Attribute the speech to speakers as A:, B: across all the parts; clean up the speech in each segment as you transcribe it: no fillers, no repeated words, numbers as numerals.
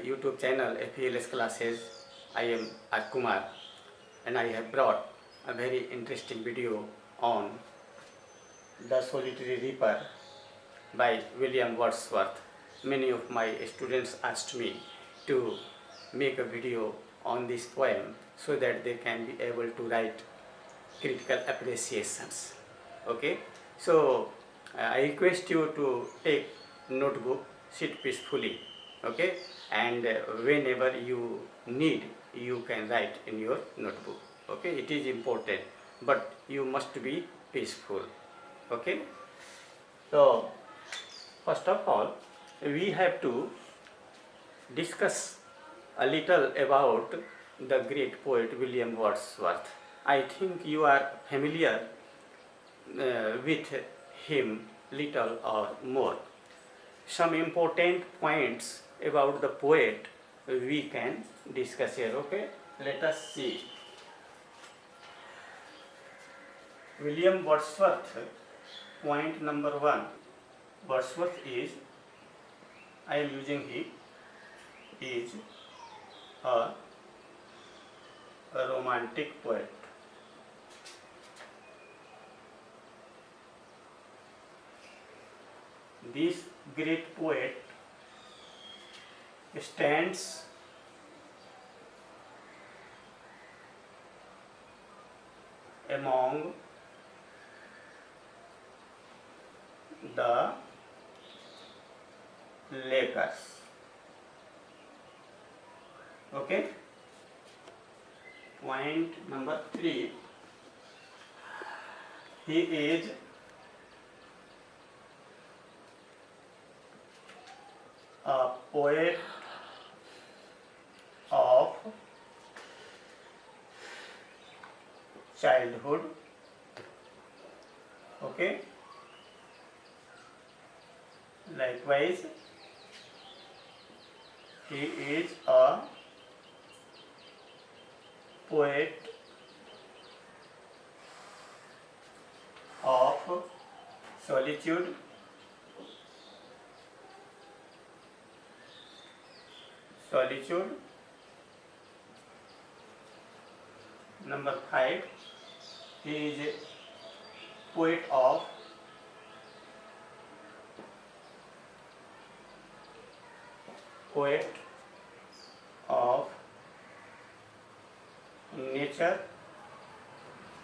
A: YouTube channel FELS classes. I am Aj Kumar and I have brought a very interesting video on The Solitary Reaper by William Wordsworth. Many of my students asked me to make a video on this poem so that they can be able to write critical appreciations. Okay, so I request you to take notebook, sit peacefully. Okay, and whenever you need, you can write in your notebook. Okay, it is important, but you must be peaceful. Okay, so first of all, we have to discuss a little about the great poet William Wordsworth. I think you are familiar with him little or more. Some important points about the poet we can discuss here. Okay, let us see. William Wordsworth, point number 1. Wordsworth is, I am using he, is a romantic poet. This great poet stands among the Lakers. Okay. Point number 3. He is a poet of childhood. Okay. Likewise, he is a poet of solitude. Number 5, he is a poet of nature.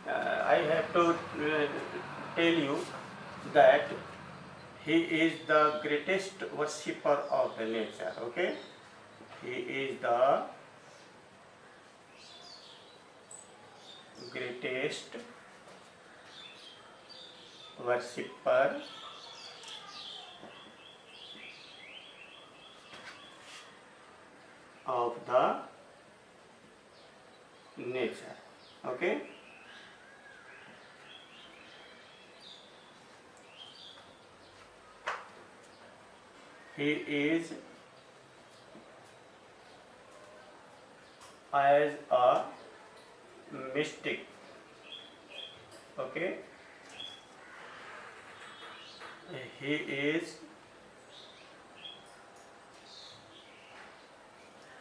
A: I have to tell you that he is the greatest worshipper of the nature. Okay, he is the greatest worshipper of the nature. Okay, he is as a mystic. Okay, he is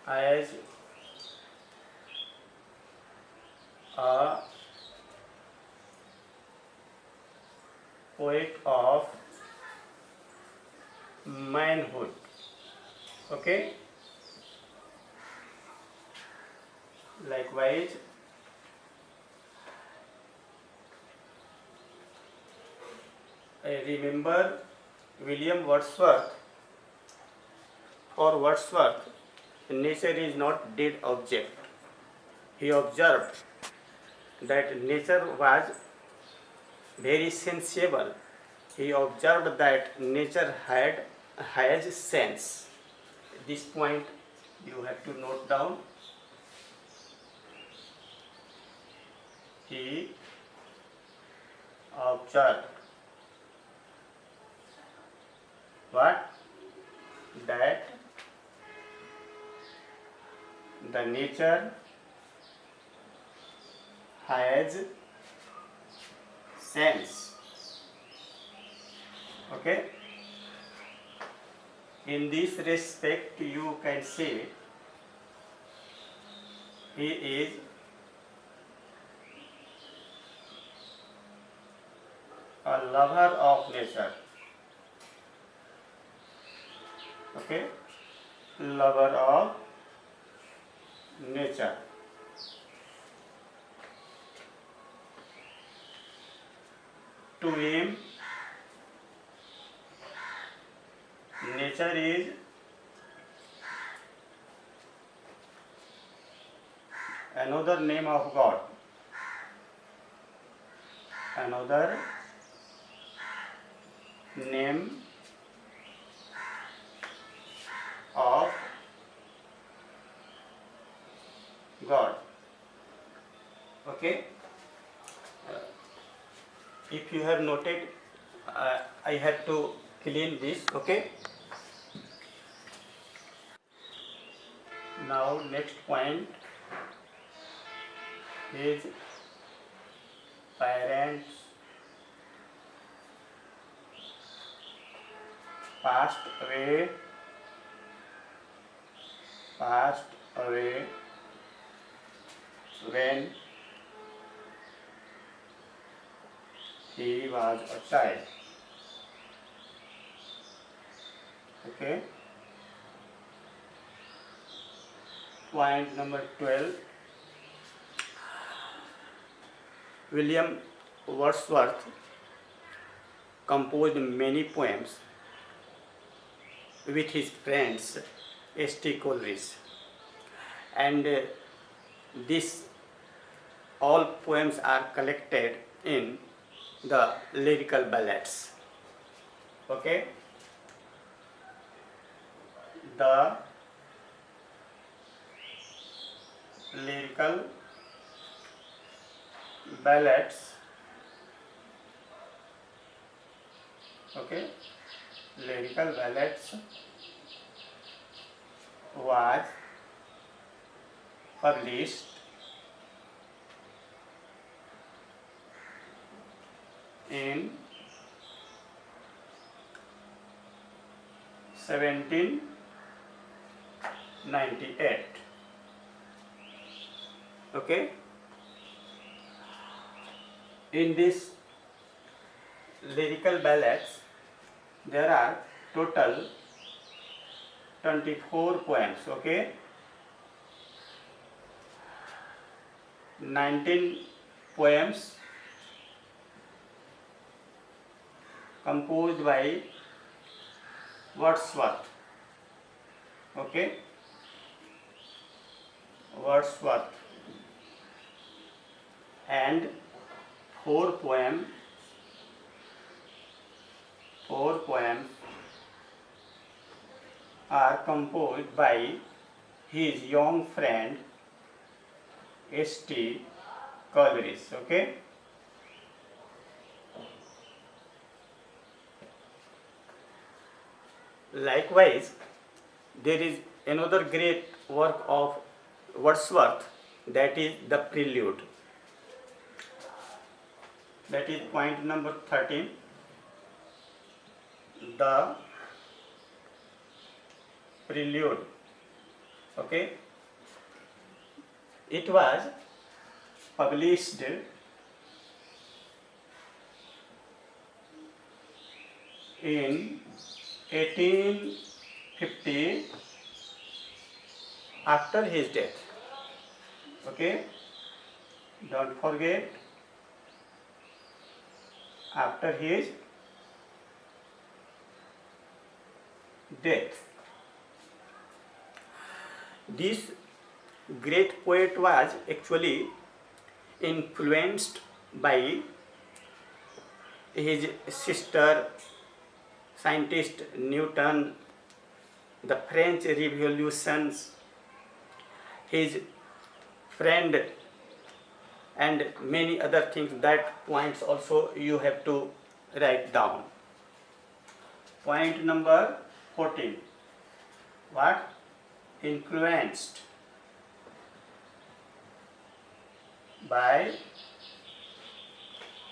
A: as a poet of manhood. Okay, likewise, I remember William Wordsworth. For Wordsworth, nature is not dead object. He observed that nature was very sensible. He observed that nature has sense. This point you have to note down. He observed what? That the nature has sense. Okay. In this respect, you can say he is a lover of nature. Okay, lover of nature. To him, nature is another name of God. Another name of God. Okay. If you have noted, I have to clean this. Okay. Now next point is parents passed away when he was a child. Okay. Point number 12. William Wordsworth composed many poems with his friends S.T. Coleridge, and these all poems are collected in the lyrical ballads. Okay, the lyrical ballads. Okay, lyrical ballads was published in 1798. Okay, in this lyrical ballads there are total 24 poems. Okay, 19 poems composed by Wordsworth. Okay, Wordsworth, and four poems are composed by his young friend S.T. Coleridge. Okay, likewise, there is another great work of Wordsworth, that is the Prelude. That is point number 13. The Prelude. Okay, it was published in 1850 after his death. Okay, don't forget, after his death. This great poet was actually influenced by his sister scientist Newton, the French revolutions, his friend, and many other things. That points also you have to write down. Point number 14. What? Influenced by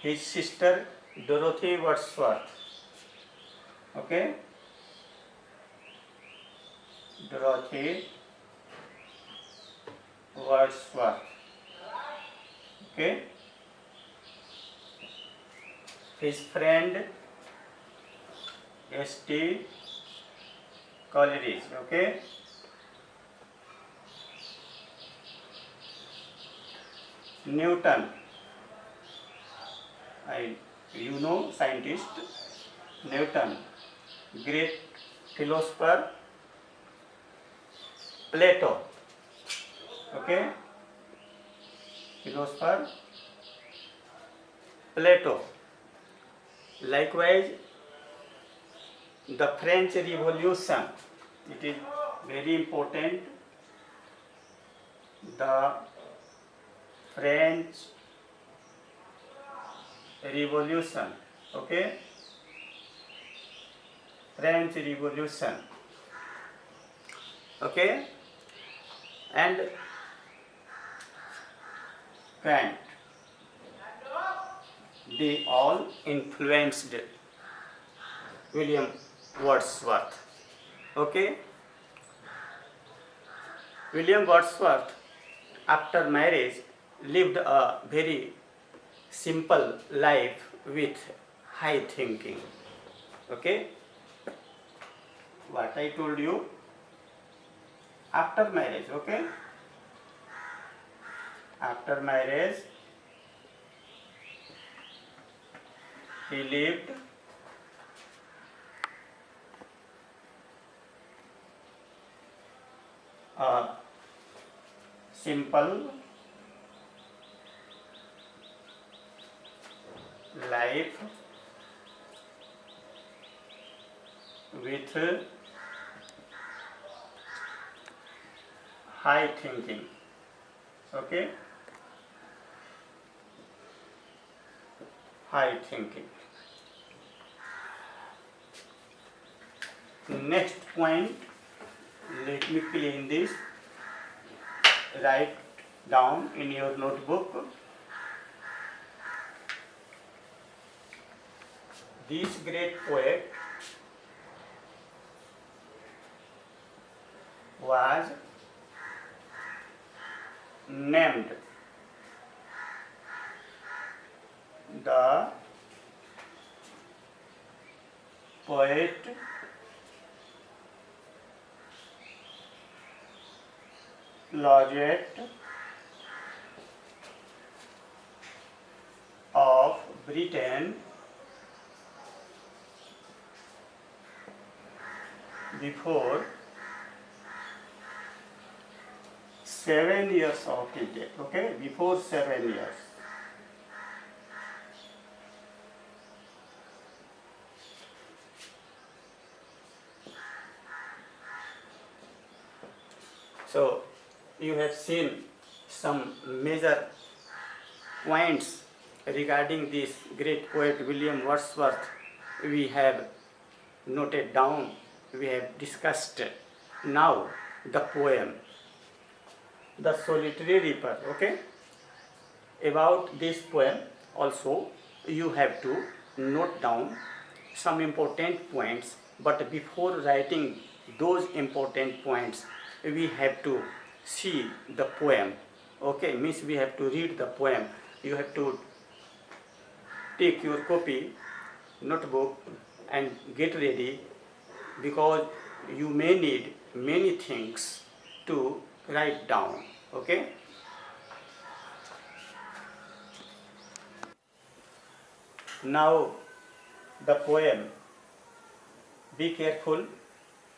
A: his sister Dorothy Wordsworth. Okay, Dorothy Wordsworth. Okay. His friend S.T. Coleridge. Okay. Newton. Scientist Newton. Great philosopher Plato. Okay. Philosopher Plato. Likewise, the French Revolution. It is very important. The French Revolution. Okay. French Revolution. Okay. And Kant. They all influenced William Wordsworth. Okay. William Wordsworth, after marriage, lived a very simple life with high thinking. Okay. What I told you, after marriage. Okay. After marriage, he lived a simple life with high thinking. Okay. High thinking. Next point, let me clean this. Write down in your notebook. This great poet was named the poet laureate of Britain before 7 years of his death. Okay, before 7 years. So you have seen some major points regarding this great poet William Wordsworth. We have noted down, we have discussed. Now the poem, The Solitary Reaper. Okay. About this poem also you have to note down some important points, but before writing those important points we have to see the poem. Okay, means we have to read the poem. You have to take your copy, notebook and get ready, because you may need many things to write down. Okay. Now the poem, be careful.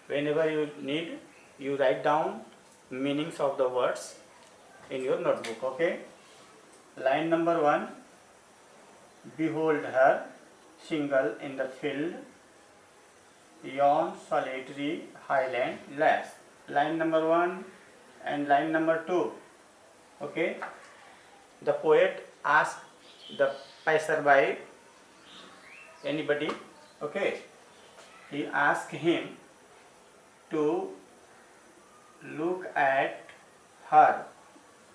A: Whenever you need, you write down meanings of the words in your notebook. Okay. Line number 1, behold her single in the field, yon solitary highland lass. Line number 1 and line number 2. Okay. The poet asked the passerby, anybody, okay, he asked him to look at her.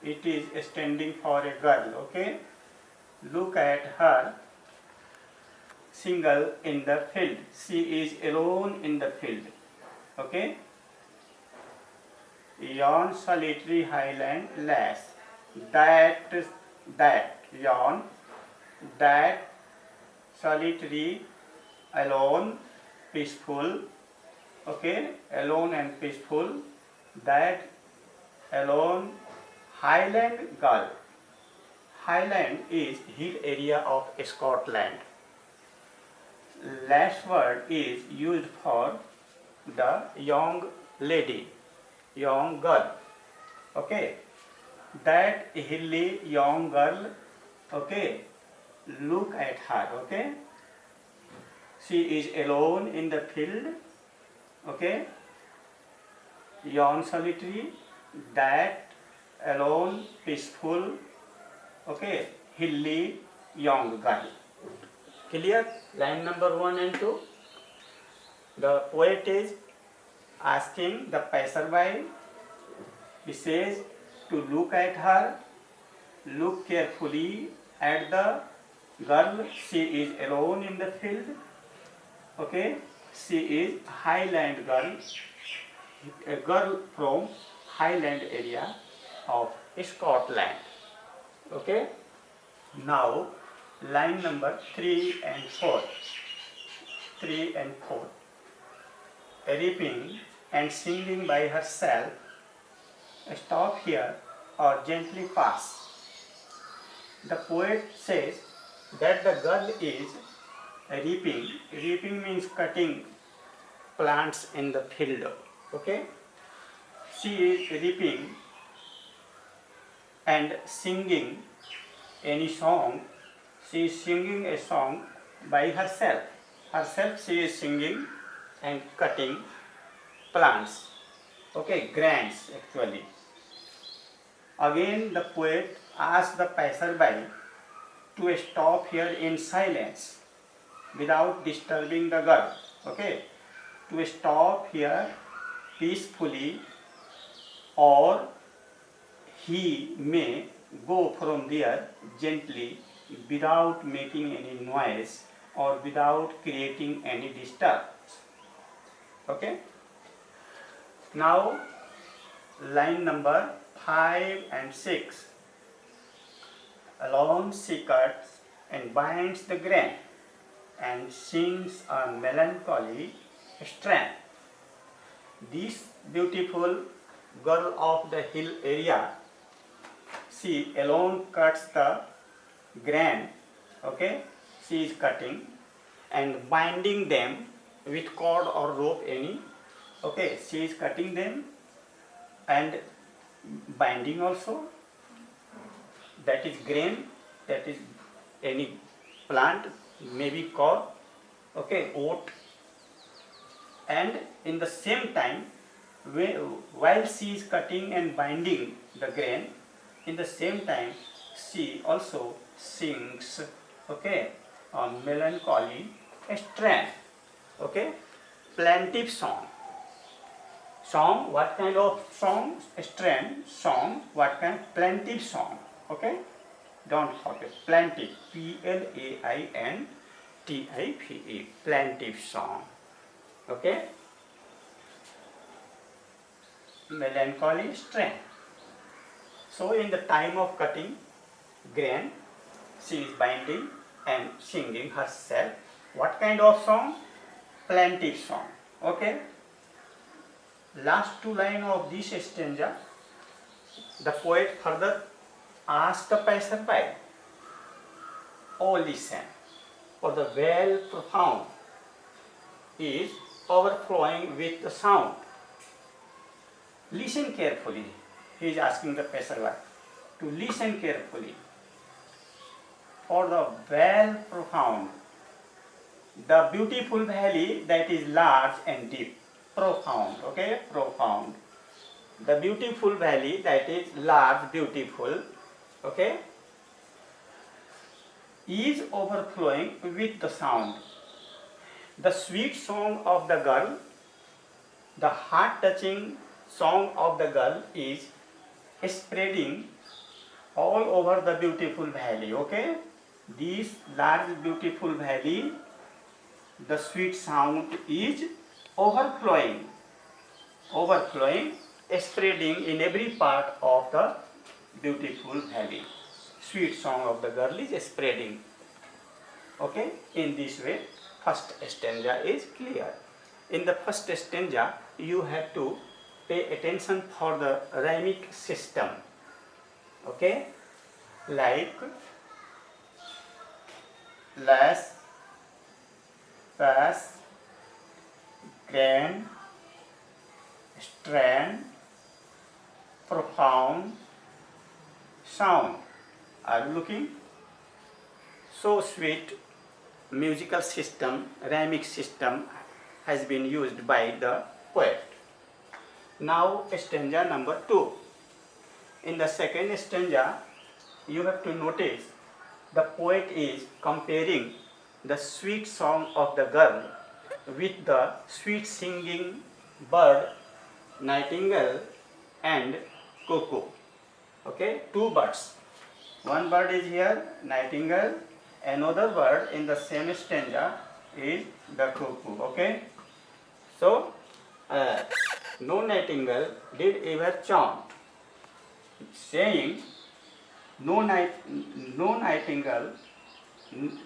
A: It is standing for a girl. Okay. Look at her single in the field. She is alone in the field. Okay. yon solitary highland lass, that yon, that solitary, alone, peaceful, okay, alone and peaceful, that alone highland girl. Highland is hill area of Scotland. Last word is used for the young lady, young girl, okay. That hilly young girl, okay, look at her, okay. She is alone in the field, okay. Yon solitary, that alone peaceful, okay, hilly young girl. Clear? Line number 1 and 2. The poet is asking the passerby, he says to look at her, look carefully at the girl, she is alone in the field, okay, she is highland girl, a girl from highland area of Scotland, okay. Now line number 3 and 4. 3 and 4. Reaping and singing by herself, stop here or gently pass. The poet says that the girl is reaping. Reaping means cutting plants in the field, okay. She is reaping and singing any song. She is singing a song by herself. Herself she is singing and cutting plants, okay, grains actually. Again the poet asks the passerby to stop here in silence without disturbing the girl, okay, to stop here peacefully, or he may go from there gently without making any noise or without creating any disturbance, okay. Now line number 5 and 6. Alone she cuts and binds the grain and sings a melancholy strain. This beautiful girl of the hill area, she alone cuts the grain, okay, she is cutting and binding them with cord or rope any, okay, she is cutting them and binding also, that is grain, that is any plant, maybe cord, okay, oat, and in the same time while she is cutting and binding the grain, in the same time she also sings, okay, a melancholy strain, okay, plaintive song. Song, what kind of song? Strain, song, what kind? Plaintive song, okay. Don't forget, plaintive, Plaintive, plaintive song, okay. Melancholy strain. So in the time of cutting grain, she is binding and singing herself. What kind of song? Plaintive song, okay. Last 2 lines of this stanza, the poet further asks the passerby, oh listen, for the well profound is overflowing with the sound. Listen carefully. He is asking the passerby to listen carefully. For the well profound, the beautiful valley that is large and deep. Profound, okay, profound. The beautiful valley that is large, beautiful, okay, is overflowing with the sound. The sweet song of the girl, the heart-touching song of the girl is spreading all over the beautiful valley, okay. This large beautiful valley, the sweet sound is overflowing spreading in every part of the beautiful valley. Sweet song of the girl is spreading. Okay, in this way, first stanza is clear. In the first stanza, you have to pay attention for the rhymic system. Okay, like less, pass, grand, strand, profound, sound. Are you looking? So sweet musical system, rhymic system has been used by the poet. Now stanza number 2. In the second stanza, you have to notice the poet is comparing the sweet song of the girl with the sweet singing bird, nightingale and cuckoo. Okay, two birds. One bird is here, nightingale. Another bird in the same stanza is the cuckoo. Okay, so no nightingale did ever chant, saying no nightingale,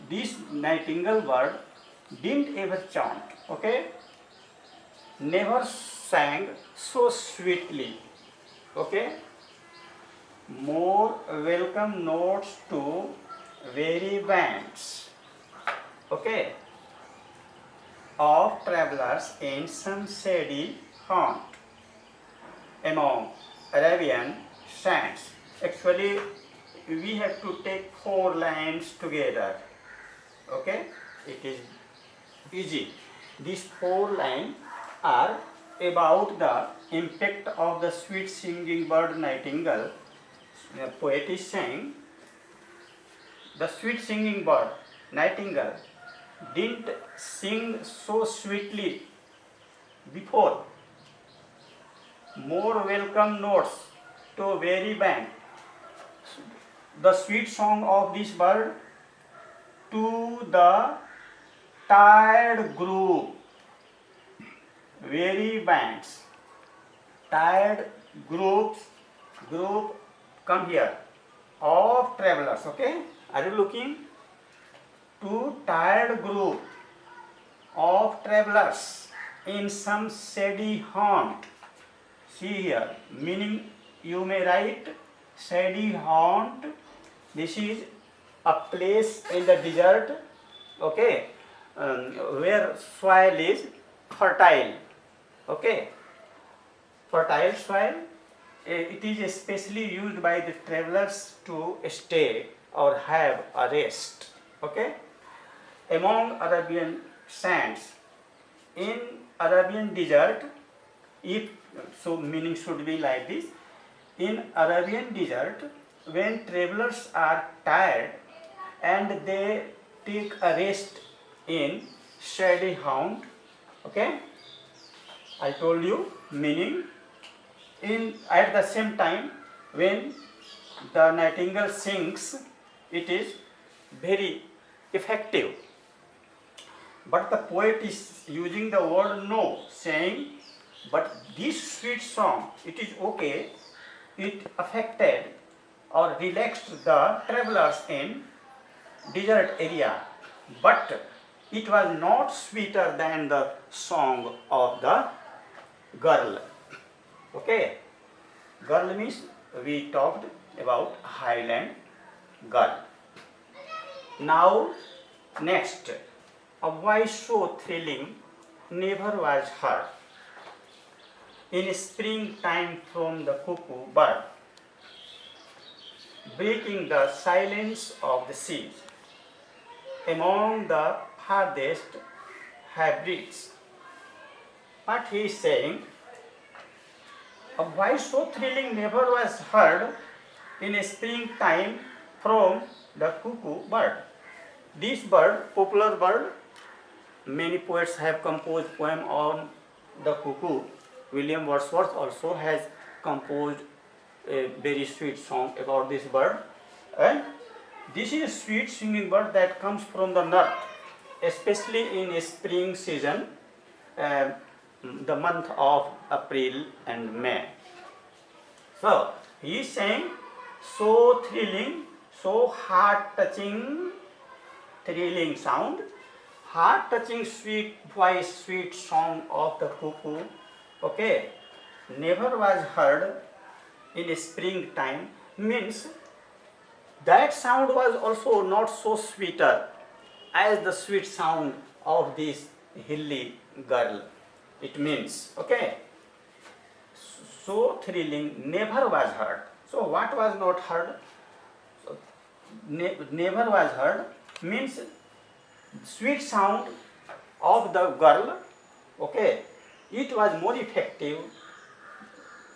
A: this nightingale bird didn't ever chant. Okay, never sang so sweetly. Okay, more welcome notes to weary bands. Okay, of travelers in some shady haunt among Arabian sands. Actually, we have to take 4 lines together. Okay, it is easy. These 4 lines are about the impact of the sweet singing bird nightingale. The poet is saying the sweet singing bird nightingale didn't sing so sweetly before. More welcome notes to weary band. The sweet song of this bird to the tired group, weary bands, tired group come here, of travelers. Okay, are you looking? To tired group of travelers in some shady haunt. See here, meaning you may write shady haunt. This is a place in the desert, okay, where soil is fertile. Okay, fertile soil. It is especially used by the travelers to stay or have a rest. Okay, among Arabian sands, in Arabian desert, if so, meaning should be like this. In Arabian desert, when travelers are tired and they take a rest in shady haunt, okay, I told you meaning. At the same time, when the nightingale sings, it is very effective. But the poet is using the word no, saying, but this sweet song, it is okay, it affected or relaxed the travelers in desert area, but it was not sweeter than the song of the girl. Okay, girl means we talked about highland girl. Now next, a voice so thrilling never was heard in springtime from the cuckoo bird, breaking the silence of the seas among the farthest hybrids. What he is saying, a voice so thrilling never was heard in springtime from the cuckoo bird. This bird, popular bird, many poets have composed poem on the cuckoo. William Wordsworth also has composed a very sweet song about this bird. And this is a sweet singing bird that comes from the north, especially in spring season, the month of April and May. So he is saying, so thrilling, so heart-touching, thrilling sound, heart-touching, sweet voice, sweet song of the cuckoo, okay, never was heard in springtime, means that sound was also not so sweeter as the sweet sound of this hilly girl. It means, okay, so thrilling, never was heard. So what was not heard? So, never was heard means sweet sound of the girl, okay, it was more effective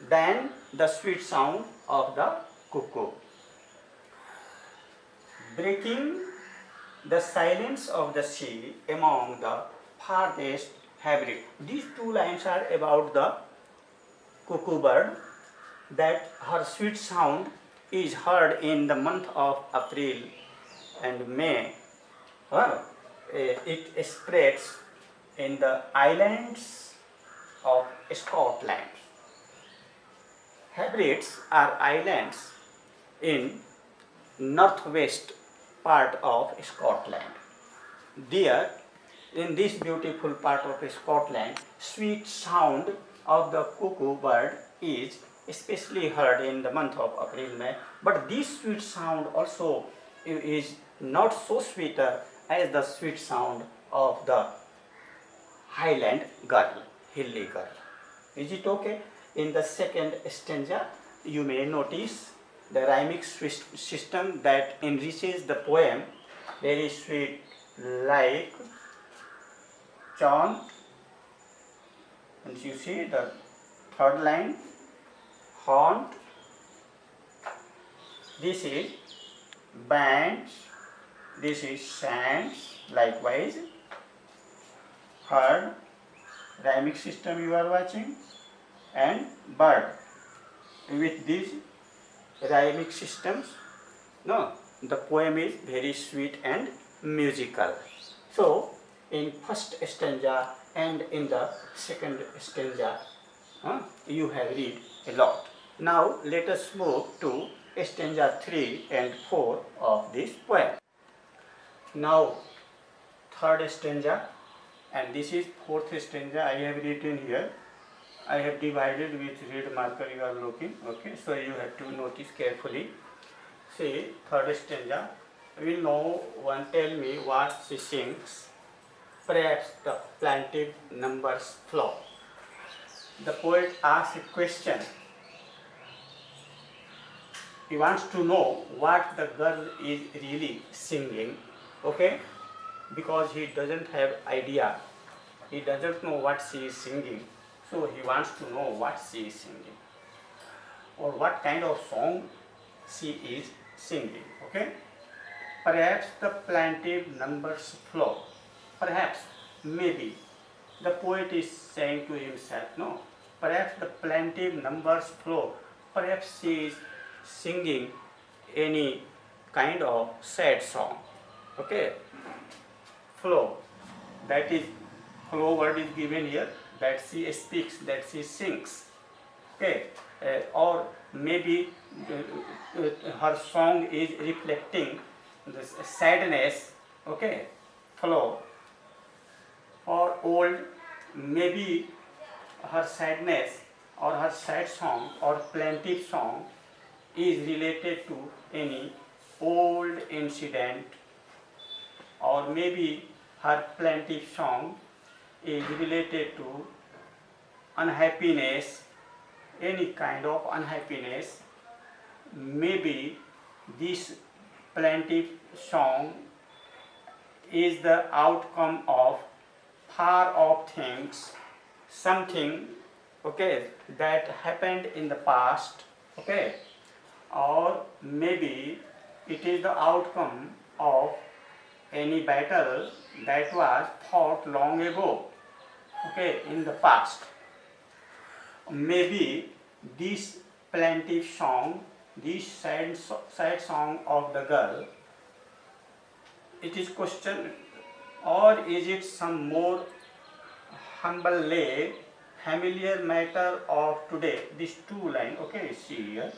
A: than the sweet sound of the cuckoo. Breaking the silence of the sea among the farthest hybrid. These two lines are about the cuckoo bird, that her sweet sound is heard in the month of April and May. It spreads in the islands of Scotland. Hebrides are islands in northwest part of Scotland. There, in this beautiful part of Scotland, sweet sound of the cuckoo bird is especially heard in the month of April, May. But this sweet sound also is not so sweeter as the sweet sound of the highland girl, hilly girl. Is it okay? In the second stanza, you may notice the rhymic system that enriches the poem, very sweet, like chant. And you see the third line, haunt. This is bands, this is sands, likewise. Heard, rhymic system you are watching, and bird. With these rhymic systems, no, the poem is very sweet and musical. So, in first stanza and in the second stanza, you have read a lot. Now, let us move to stanza 3 and 4 of this poem. Now, third stanza, and this is fourth stanza I have written here. I have divided with red marker you are looking, okay, so you have to notice carefully. See, third stanza, will no one tell me what she sings, perhaps the plaintive numbers flow. The poet asks a question. He wants to know what the girl is really singing, okay, because he doesn't have idea, he doesn't know what she is singing. So he wants to know what she is singing or what kind of song she is singing. Okay? Perhaps the plaintive numbers flow. Perhaps, maybe, the poet is saying to himself, no, perhaps the plaintive numbers flow. Perhaps she is singing any kind of sad song. Okay? Flow. That is, flow word is given here, that she speaks, that she sings. Okay, or maybe her song is reflecting the sadness. Okay, flow. For old, maybe her sadness or her sad song or plaintive song is related to any old incident, or maybe her plaintive song is related to unhappiness, any kind of unhappiness. Maybe this plaintive song is the outcome of far off things, something, okay, that happened in the past, okay, or maybe it is the outcome of any battle that was fought long ago, okay, in the past. Maybe this plaintive song, this sad song of the girl, it is questioned, or is it some more humble lay familiar matter of today. These two line, okay, see here.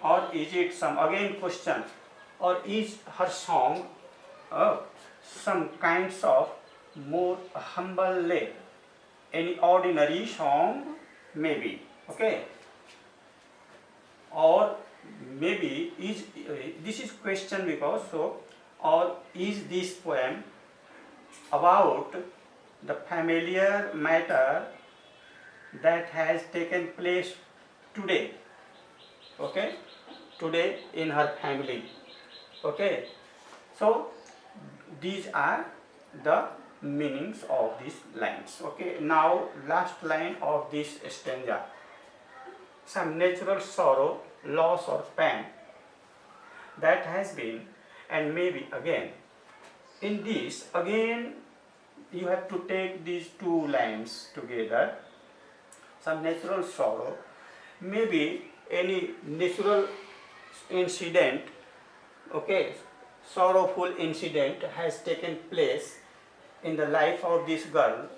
A: Or is it some, again question, or is her song some kinds of more humble, any ordinary song, maybe, okay, or maybe is this is question because so, or is this poem about the familiar matter that has taken place today, okay, today in her family, okay. So these are the meanings of these lines, okay. Now last line of this stanza, some natural sorrow, loss or pain that has been and maybe again. In this again you have to take these two lines together, some natural sorrow, maybe any natural incident, okay, sorrowful incident has taken place in the life of this girl,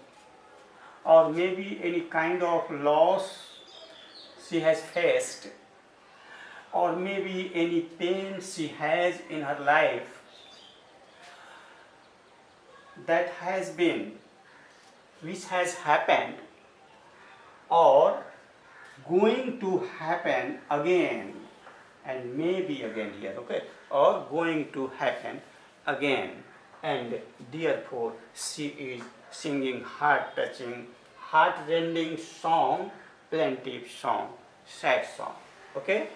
A: or maybe any kind of loss she has faced, or maybe any pain she has in her life that has been, which has happened or going to happen again, and maybe again here, okay, or going to happen again, and therefore she is singing heart-touching, heart-rending song, plaintive song, sad song, okay.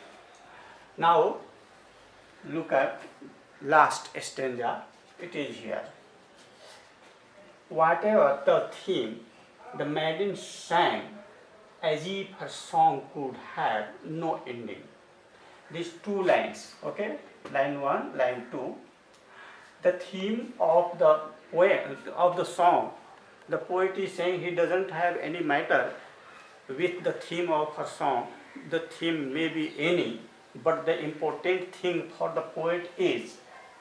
A: Now look at last stanza, it is here. Whatever the theme, the maiden sang as if her song could have no ending. These two lines, okay, line 1, line 2. The theme of the poem, of the song, the poet is saying he doesn't have any matter with the theme of her song. The theme may be any, but the important thing for the poet is,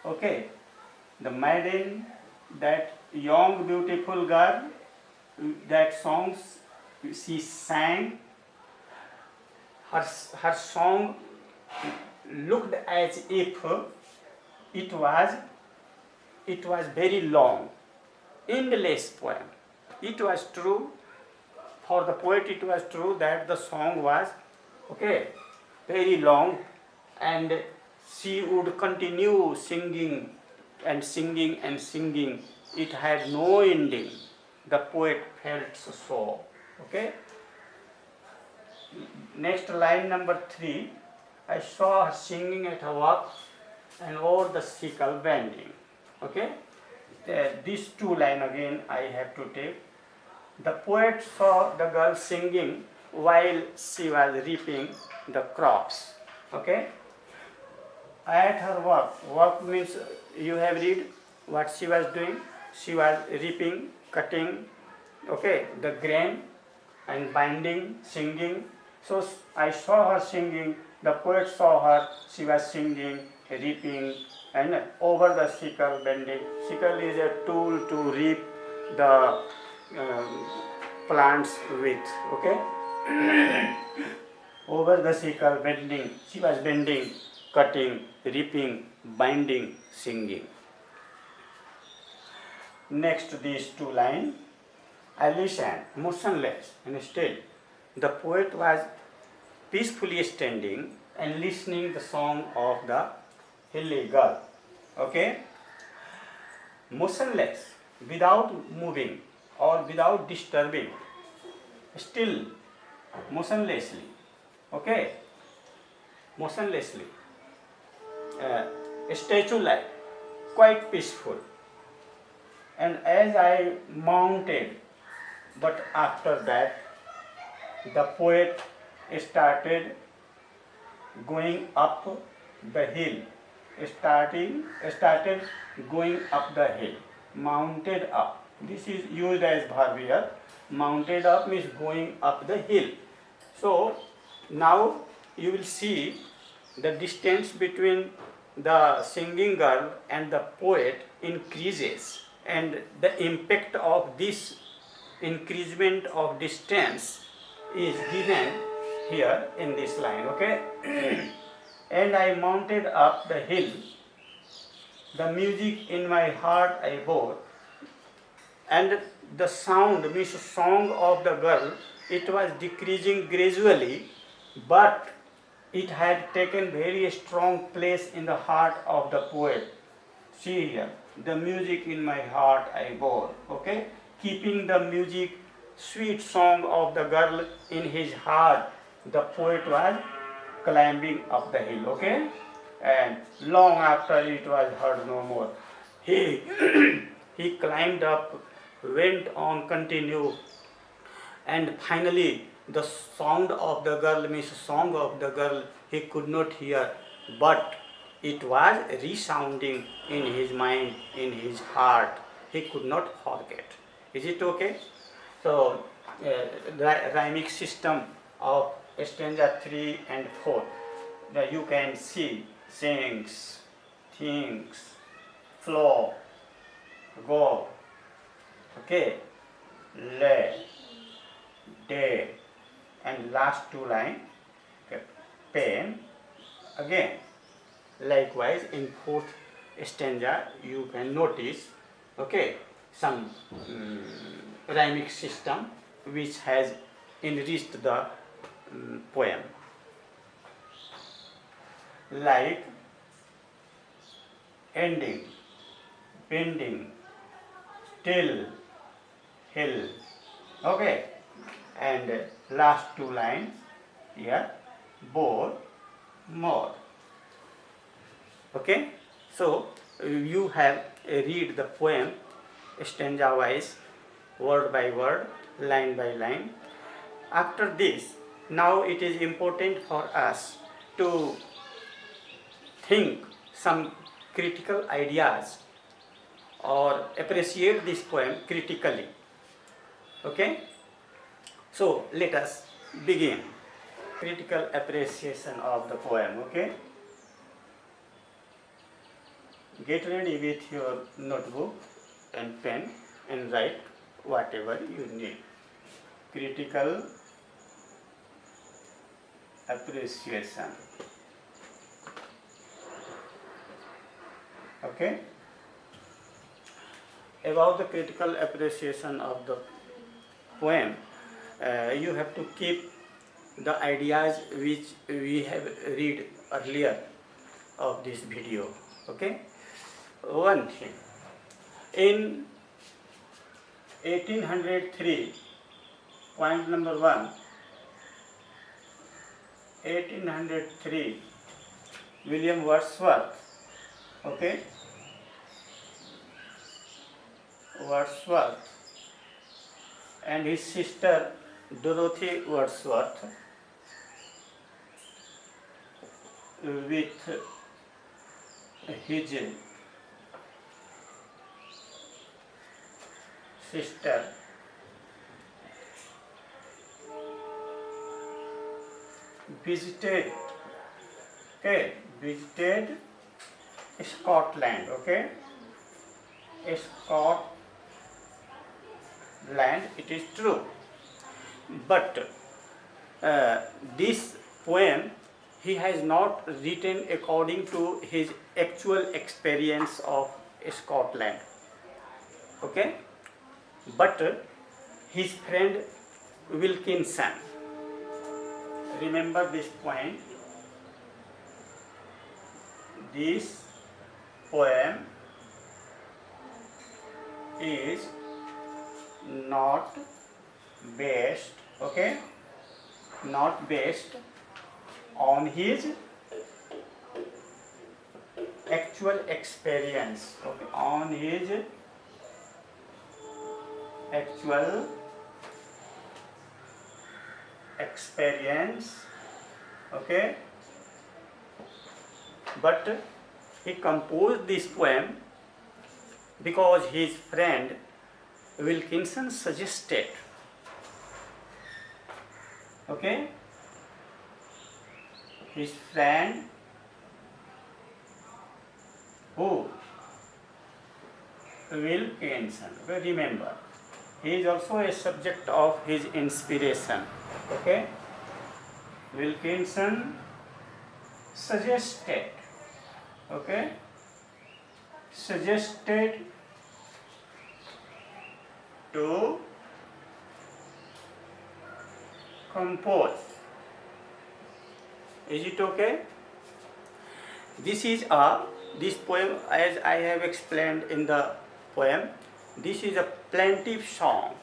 A: okay, the maiden, that young beautiful girl, that songs she sang, her song looked as if it was very long, endless poem. It was true, for the poet it was true that the song was, okay, very long, and she would continue singing and singing and singing. It had no ending. The poet felt so, okay. Next line number 3, I saw her singing at her work and over the sickle bending, okay. These two lines again I have to take. The poet saw the girl singing while she was reaping the crops, okay. At her work means you have read what she was doing. She was reaping, cutting, okay, the grain and binding, singing. So I saw her singing, the poet saw her, she was singing, reaping, and over the sickle bending. Sickle is a tool to reap the plants with, okay. Over the sickle bending, she was bending, cutting, reaping, binding, singing. Next these two lines, I listened, motionless and still. The poet was peacefully standing and listening the song of the hilly girl, okay. Motionless, without moving or without disturbing, still, motionlessly, okay, motionlessly, statue-like, quite peaceful. And as I mounted, but after that, the poet started going up the hill, started going up the hill, mounted up. This is used as verb here. Mounted up means going up the hill. So now you will see the distance between the singing girl and the poet increases, and the impact of this increment of distance is given here in this line, okay? And I mounted up the hill, the music in my heart I bore, and the sound, means song of the girl, it was decreasing gradually, but it had taken very strong place in the heart of the poet. See here, the music in my heart I bore, okay? Keeping the music, sweet song of the girl in his heart, the poet was climbing up the hill, okay? And long after it was heard no more. He, he climbed up, went on, continued, and finally the sound of the girl, means song of the girl, he could not hear, but it was resounding in his mind, in his heart. He could not forget. Is it okay? So, the rhymic system of stanza 3 and 4, that you can see sings, thinks, flow, go, okay, lay, day, and last two lines, okay, pain, again. Likewise, in fourth stanza, you can notice, okay, some rhymic system which has enriched the poem. Like ending, bending, still, hill, okay, and last two lines here, bore, more. Okay, so you have read the poem stanza wise, word by word, line by line. After this, now it is important for us to think some critical ideas or appreciate this poem critically. Okay, so let us begin critical appreciation of the poem. Okay, get ready with your notebook and pen and write whatever you need. Critical appreciation. Okay, about the critical appreciation of the poem, you have to keep the ideas which we have read earlier of this video. Okay, one thing, in 1803, point number 1, 1803, William Wordsworth, okay, Wordsworth and his sister Dorothy Wordsworth, with his sister visited Scotland, okay, Scotland, it is true, but this poem he has not written according to his actual experience of Scotland, okay, but his friend Wilkinson, remember this point, this poem is not based, okay, not based on his actual experience, okay, on his actual experience, okay, but he composed this poem because his friend Wilkinson suggested, okay, his friend who? Wilkinson, remember, He is also a subject of his inspiration. Okay, Wilkinson suggested, okay, suggested to compose. Is it okay? This poem, as I have explained in the poem, this is a plaintive song.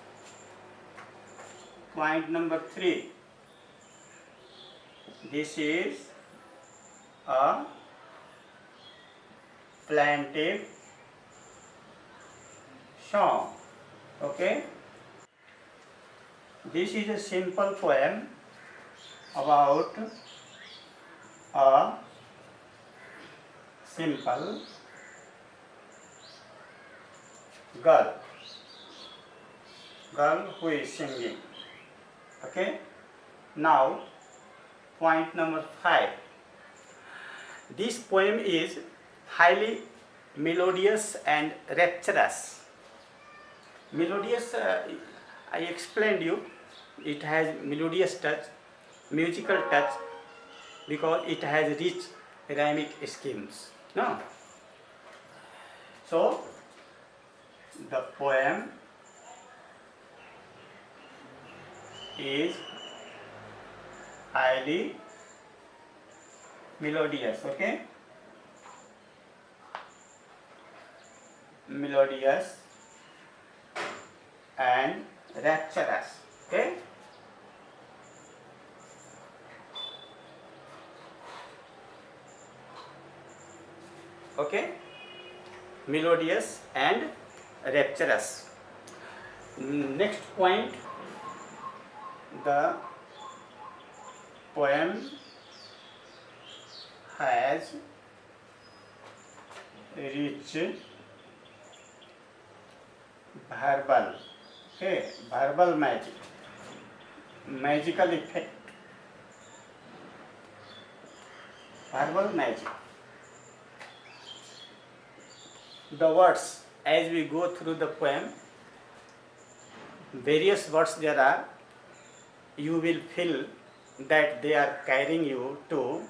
A: Point number 3. This is a plaintive song. Okay. This is a simple poem about a simple girl who is singing. Okay. Now, point number 5. This poem is highly melodious and rapturous. Melodious, I explained you, it has melodious touch, musical touch, because it has rich rhymic schemes. No? So, the poem is highly melodious, okay? Melodious and rapturous, okay? Okay? Melodious and rapturous. Next point, the poem has rich verbal magic, magical effect, verbal magic. The words, as we go through the poem, various words there are, you will feel that they are carrying you to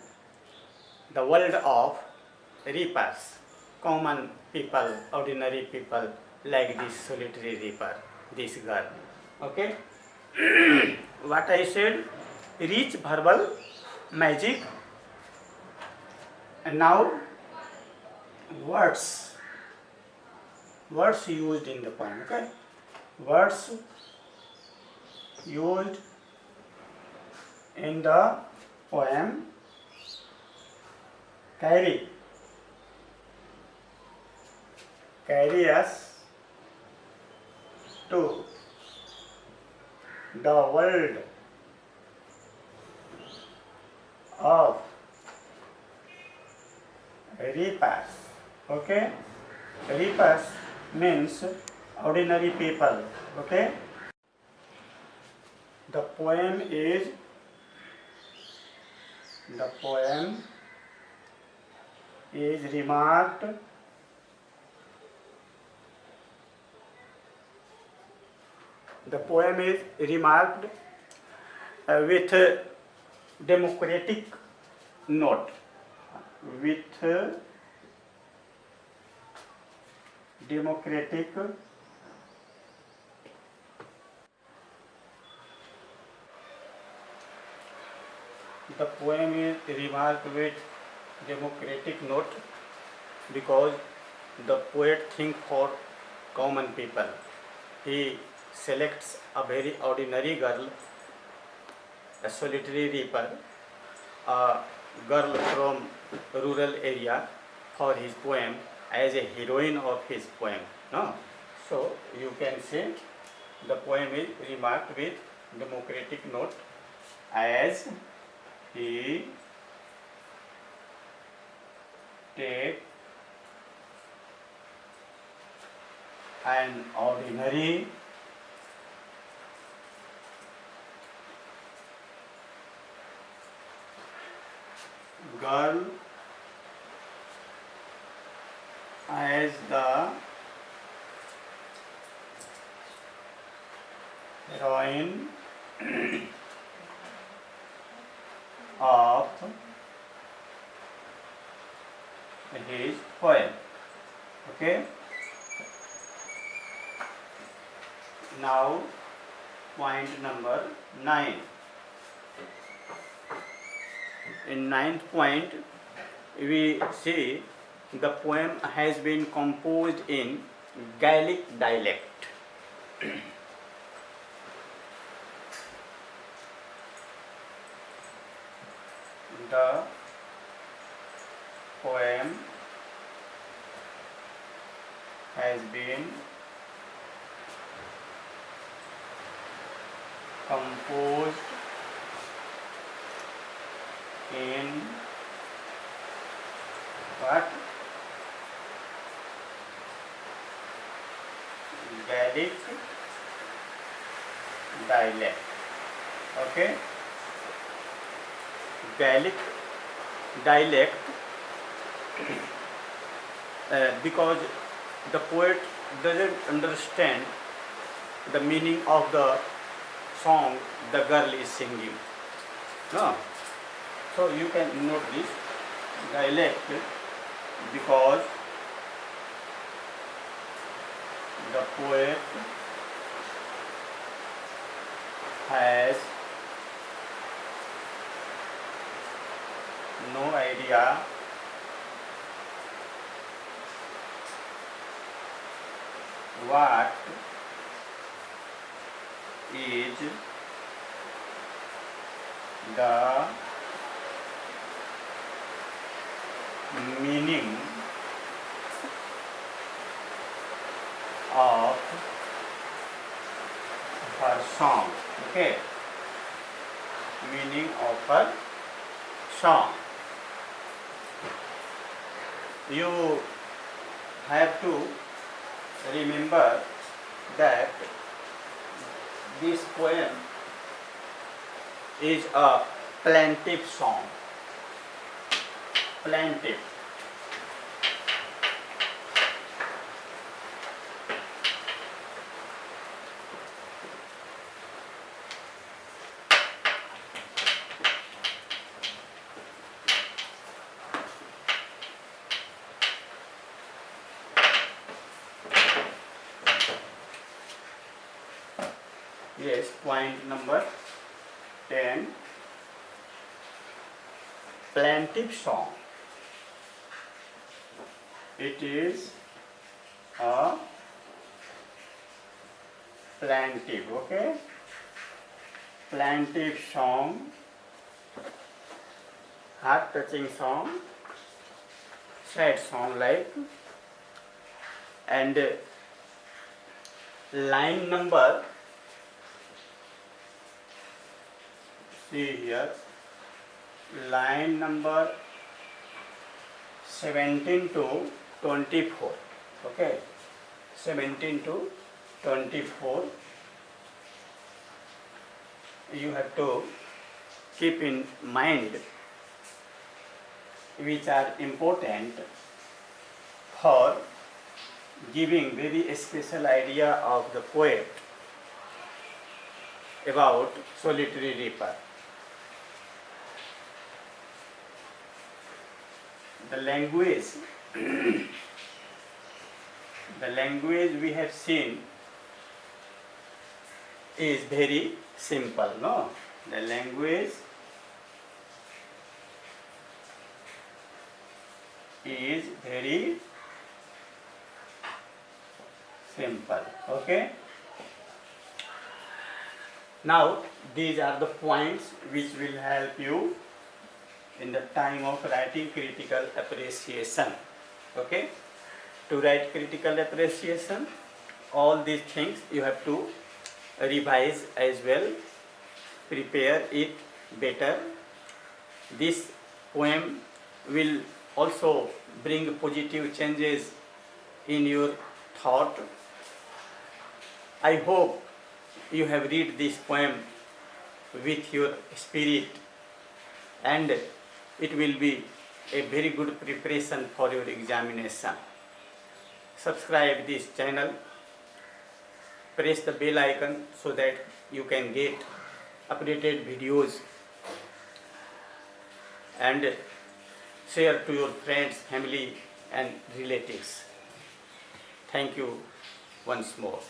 A: the world of reapers, common people, ordinary people, like this solitary reaper, this girl. Okay? What I said, rich verbal magic, and now words used in the poem. Okay? Words used in the poem carry us to the world of reapers. Okay? Reapers means ordinary people. Okay? The poem is remarked with democratic note. The poem is remarked with democratic note because the poet thinks for common people. He selects a very ordinary girl, a solitary reaper, a girl from rural area, for his poem as a heroine of his poem. No? So you can say the poem is remarked with democratic note as he take an ordinary girl as the heroine of his poem. Okay. Now point number 9. In ninth point, we see the poem has been composed in Gaelic dialect. The poem has been composed in what? Gaelic dialect. Okay. Gaelic dialect because the poet doesn't understand the meaning of the song the girl is singing. No. So you can note this dialect because the poet has no idea what is the meaning of her song. Okay, meaning of her song. You have to remember that this poem is a plaintive song. Plaintive. Yes, point number 10. Plaintive song. It is a plaintive, okay? Plaintive song, heart-touching song, sad song like, and line number, see here, line number 17 to 24, okay, 17 to 24, you have to keep in mind, which are important for giving very special idea of the poet about Solitary Reaper. The language, the language we have seen is very simple, no? The language is very simple, okay? Now, these are the points which will help you in the time of writing critical appreciation, okay? To write critical appreciation, all these things you have to revise as well, prepare it better. This poem will also bring positive changes in your thought. I hope you have read this poem with your spirit, and it will be a very good preparation for your examination. Subscribe this channel press the bell icon so that you can get updated videos and share to your friends, family and relatives. Thank you once more.